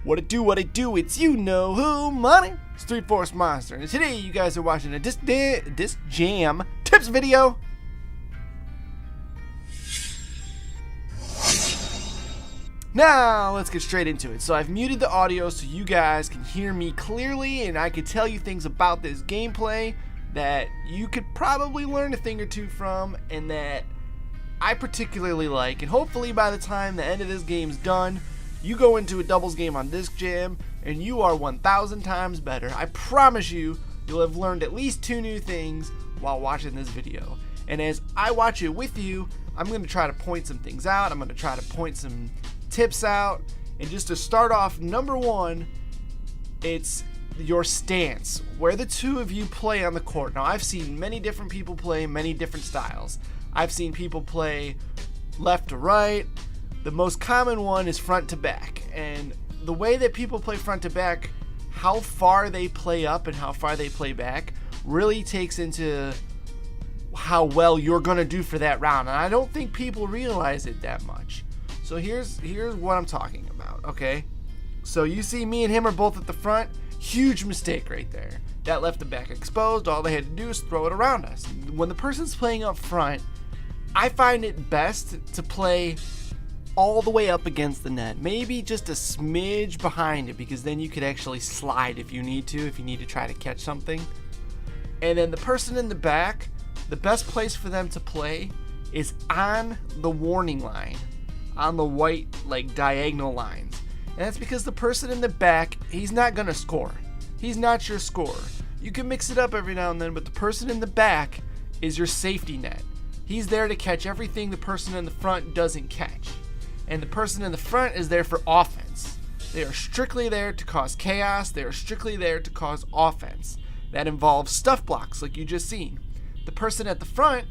What it do, it's you know who, money. It's Three Force Monster, and today you guys are watching a Disc Jam tips video. Now, let's get straight into it. So I've muted the audio so you guys can hear me clearly, and I can tell you things about this gameplay that you could probably learn a thing or two from, and that I particularly like. And hopefully by the time the end of this game's done, you go into a doubles game on Disc Jam and you are 1,000 times better. I promise you'll have learned at least 2 new things while watching this video. And as I watch it with you, I'm going to try to point some things out. I'm going to try to point some tips out. And just to start off, number 1, it's your stance, where the two of you play on the court. Now, I've seen many different people play many different styles. I've seen people play left to right. The most common one is front to back, and the way that people play front to back, how far they play up and how far they play back really takes into how well you're going to do for that round, and I don't think people realize it that much. So here's what I'm talking about, okay? So you see me and him are both at the front. Huge mistake right there. That left the back exposed. All they had to do is throw it around us. When the person's playing up front, I find it best to play all the way up against the net, maybe just a smidge behind it, because then you could actually slide if you need to try to catch something. And then the person in the back, the best place for them to play is on the warning line, on the white like diagonal lines. And that's because the person in the back, he's not gonna score. He's not your scorer. You can mix it up every now and then, but the person in the back is your safety net. He's there to catch everything the person in the front doesn't catch. And the person in the front is there for offense. They are strictly there to cause chaos. They are strictly there to cause offense. That involves stuff blocks like you just seen. The person at the front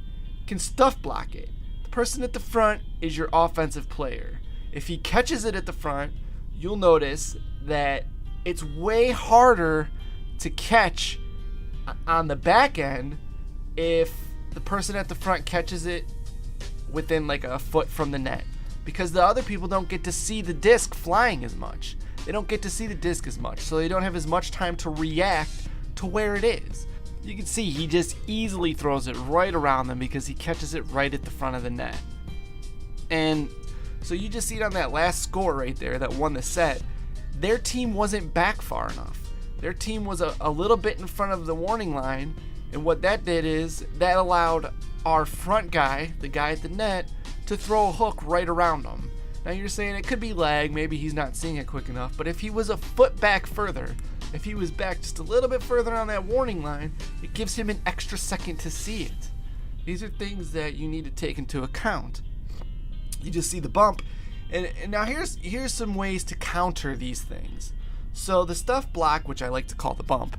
can stuff block it. The person at the front is your offensive player. If he catches it at the front, you'll notice that it's way harder to catch on the back end if the person at the front catches it within like a foot from the net. Because the other people don't get to see the disc flying as much. They don't get to see the disc as much, so they don't have as much time to react to where it is. You can see he just easily throws it right around them because he catches it right at the front of the net. And so you just see it on that last score right there that won the set. Their team wasn't back far enough. Their team was a little bit in front of the warning line, and what that did is that allowed our front guy, the guy at the net, to throw a hook right around him. Now you're saying it could be lag, maybe he's not seeing it quick enough, but if he was a foot back further, if he was back just a little bit further on that warning line, it gives him an extra second to see it. These are things that you need to take into account. You just see the bump, and now here's some ways to counter these things. So the stuff block, which I like to call the bump,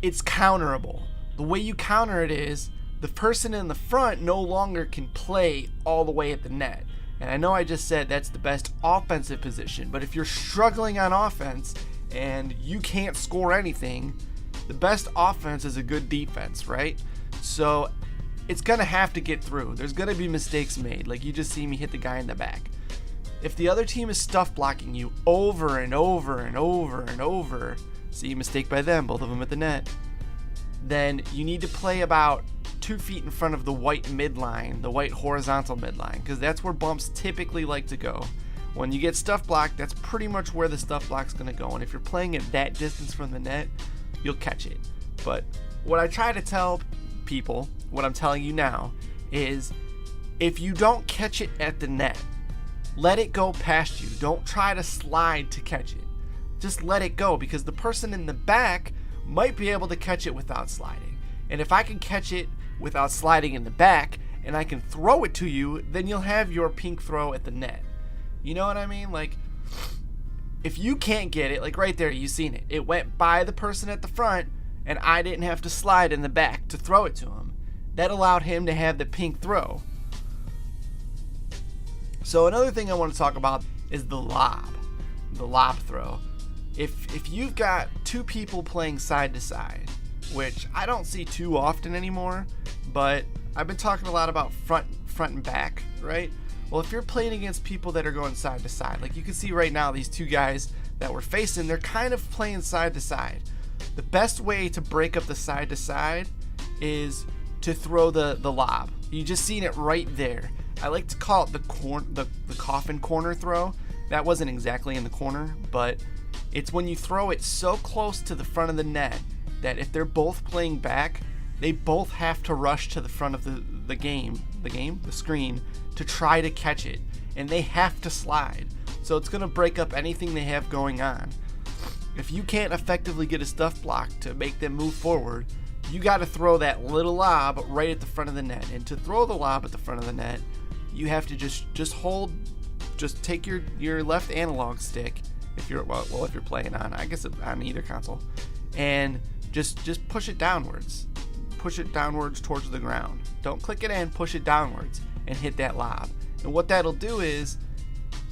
it's counterable. The way you counter it is the person in the front no longer can play all the way at the net. And I know I just said that's the best offensive position, but if you're struggling on offense and you can't score anything, the best offense is a good defense, right? So it's gonna have to get through. There's gonna be mistakes made, like you just see me hit the guy in the back. If the other team is stuff blocking you over and over and over and over, see a mistake by them, both of them at the net, then you need to play about 2 feet in front of the white midline, the white horizontal midline, because that's where bumps typically like to go. When you get stuff blocked, that's pretty much where the stuff block's going to go, and if you're playing at that distance from the net, you'll catch it. But what I try to tell people, what I'm telling you now, is if you don't catch it at the net, let it go past you. Don't try to slide to catch it. Just let it go, because the person in the back might be able to catch it without sliding. And if I can catch it without sliding in the back and I can throw it to you, then you'll have your pink throw at the net. You know what I mean? Like, if you can't get it, like right there, you've seen it. It went by the person at the front and I didn't have to slide in the back to throw it to him. That allowed him to have the pink throw. So another thing I want to talk about is the lob throw. If you've got 2 people playing side to side, which I don't see too often anymore, but I've been talking a lot about front and back, right? Well, if you're playing against people that are going side to side, like you can see right now, these two guys that we're facing, they're kind of playing side to side. The best way to break up the side to side is to throw the lob. You just seen it right there. I like to call it the coffin corner throw. That wasn't exactly in the corner, but it's when you throw it so close to the front of the net that if they're both playing back, they both have to rush to the front of the screen to try to catch it, and they have to slide. So it's gonna break up anything they have going on. If you can't effectively get a stuff block to make them move forward, you got to throw that little lob right at the front of the net. And to throw the lob at the front of the net, you have to just take your left analog stick, if you're if you're playing on, I guess on either console, and just push it downwards. Push it downwards towards the ground. Don't click it in, push it downwards and hit that lob. And what that'll do is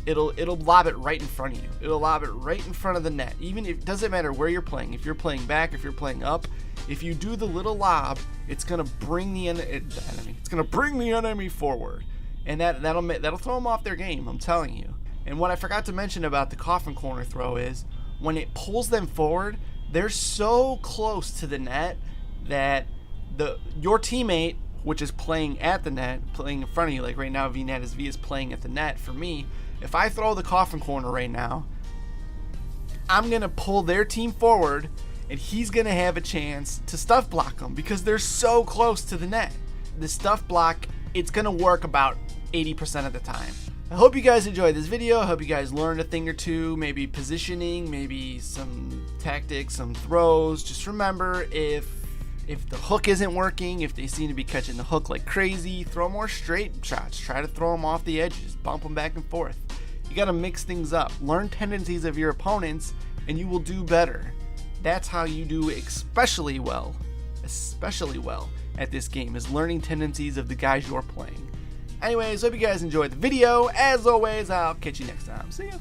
it'll lob it right in front of you. It'll lob it right in front of the net. Even if it doesn't matter where you're playing. If you're playing back, if you're playing up, if you do the little lob, it's gonna bring the enemy. It's gonna bring the enemy forward, and that'll throw them off their game. I'm telling you. And what I forgot to mention about the coffin corner throw is when it pulls them forward, they're so close to the net that your teammate, which is playing at the net, playing in front of you, like right now V is playing at the net. For me, if I throw the coffin corner right now, I'm gonna pull their team forward, and he's gonna have a chance to stuff block them because they're so close to the net. The stuff block, it's gonna work about 80% of the time. I hope you guys enjoyed this video. I hope you guys learned a thing or two, maybe positioning, maybe some tactics, some throws. Just remember, if the hook isn't working, if they seem to be catching the hook like crazy, throw more straight shots. Try to throw them off the edges, bump them back and forth. You got to mix things up. Learn tendencies of your opponents, and you will do better. That's how you do especially well at this game, is learning tendencies of the guys you're playing. Anyways, hope you guys enjoyed the video. As always, I'll catch you next time. See ya.